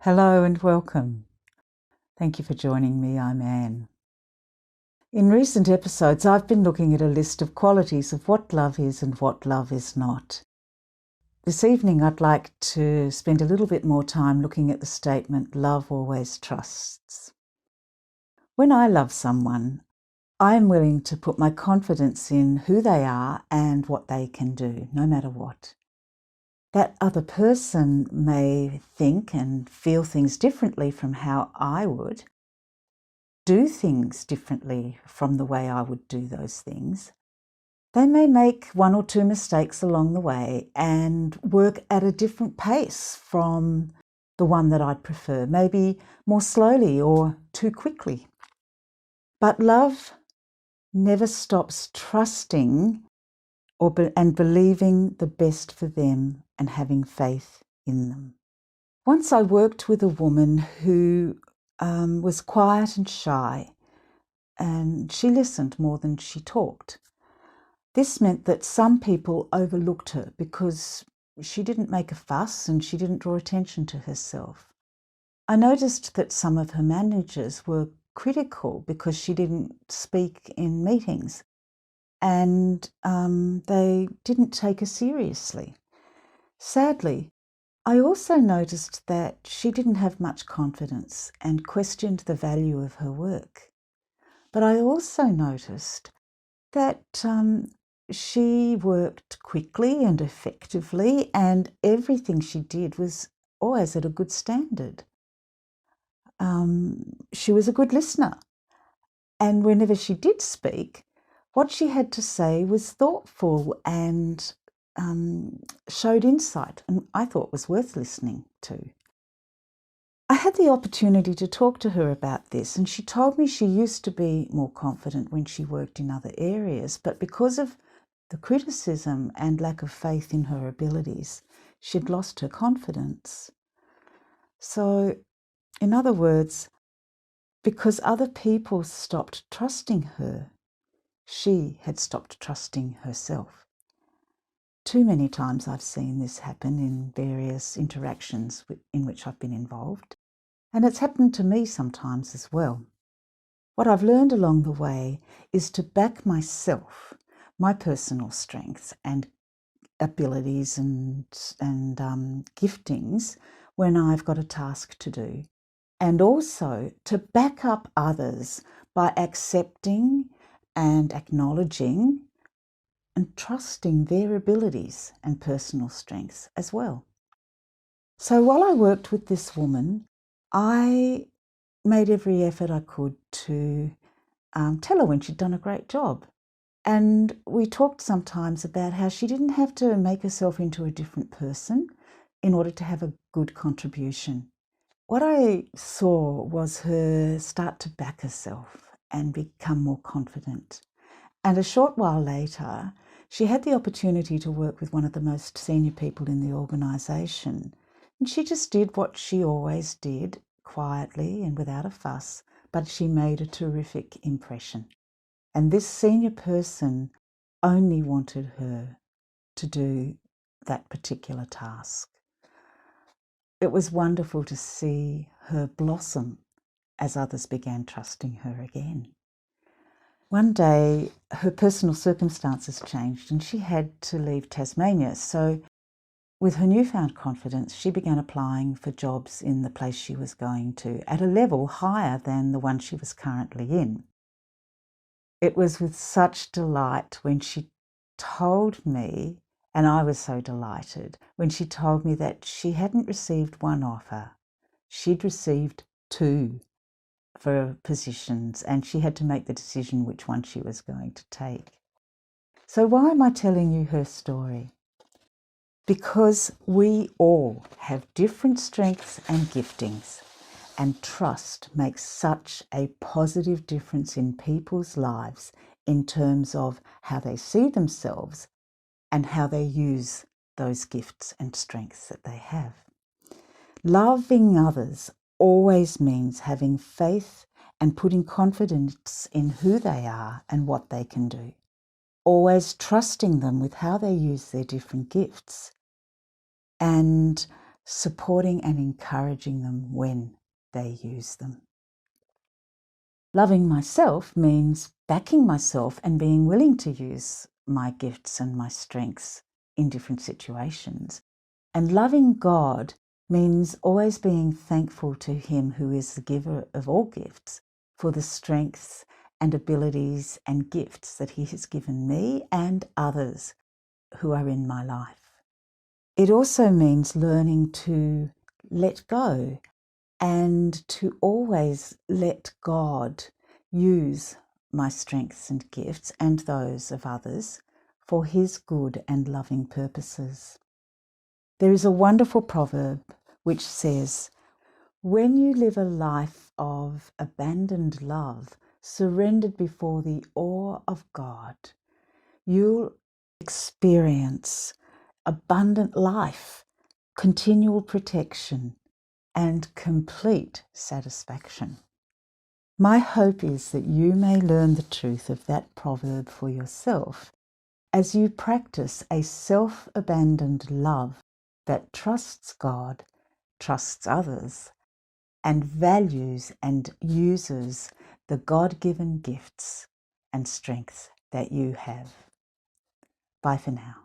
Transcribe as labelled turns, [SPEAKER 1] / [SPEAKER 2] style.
[SPEAKER 1] Hello and welcome. Thank you for joining me. I'm Anne. In recent episodes, I've been looking at a list of qualities of what love is and what love is not. This evening, I'd like to spend a little bit more time looking at the statement, love always trusts. When I love someone, I am willing to put my confidence in who they are and what they can do, no matter what. That other person may think and feel things differently from how I would, do things differently from the way I would do those things. They may make one or two mistakes along the way and work at a different pace from the one that I'd prefer, maybe more slowly or too quickly. But love never stops trusting and believing the best for them and having faith in them. Once I worked with a woman who was quiet and shy, and she listened more than she talked. This meant that some people overlooked her because she didn't make a fuss and she didn't draw attention to herself. I noticed that some of her managers were critical because she didn't speak in meetings, and they didn't take her seriously. Sadly, I also noticed that she didn't have much confidence and questioned the value of her work. But I also noticed that she worked quickly and effectively, and everything she did was always at a good standard. She was a good listener, and whenever she did speak, what she had to say was thoughtful and showed insight, and I thought was worth listening to. I had the opportunity to talk to her about this, and she told me she used to be more confident when she worked in other areas, but because of the criticism and lack of faith in her abilities, she'd lost her confidence. So, in other words, because other people stopped trusting her, she had stopped trusting herself. Too many times I've seen this happen in various interactions in which I've been involved. And it's happened to me sometimes as well. What I've learned along the way is to back myself, my personal strengths and abilities and giftings when I've got a task to do. And also to back up others by accepting and acknowledging and trusting their abilities and personal strengths as well. So while I worked with this woman, I made every effort I could to tell her when she'd done a great job. And we talked sometimes about how she didn't have to make herself into a different person in order to have a good contribution. What I saw was her start to back herself and become more confident. And a short while later, she had the opportunity to work with one of the most senior people in the organisation. And she just did what she always did, quietly and without a fuss, but she made a terrific impression. And this senior person only wanted her to do that particular task. It was wonderful to see her blossom as others began trusting her again. One day, her personal circumstances changed and she had to leave Tasmania. So with her newfound confidence, she began applying for jobs in the place she was going to at a level higher than the one she was currently in. It was with such delight when she told me, and I was so delighted, when she told me that she hadn't received one offer, she'd received two for positions, and she had to make the decision which one she was going to take. So why am I telling you her story? Because we all have different strengths and giftings, and trust makes such a positive difference in people's lives in terms of how they see themselves and how they use those gifts and strengths that they have. Loving others always means having faith and putting confidence in who they are and what they can do. Always trusting them with how they use their different gifts and supporting and encouraging them when they use them. Loving myself means backing myself and being willing to use my gifts and my strengths in different situations. And loving God means always being thankful to Him who is the giver of all gifts for the strengths and abilities and gifts that He has given me and others who are in my life. It also means learning to let go and to always let God use my strengths and gifts and those of others for His good and loving purposes. There is a wonderful proverb which says, "When you live a life of abandoned love, surrendered before the awe of God, you'll experience abundant life, continual protection, and complete satisfaction." My hope is that you may learn the truth of that proverb for yourself as you practice a self-abandoned love that trusts God, trusts others, and values and uses the God-given gifts and strengths that you have. Bye for now.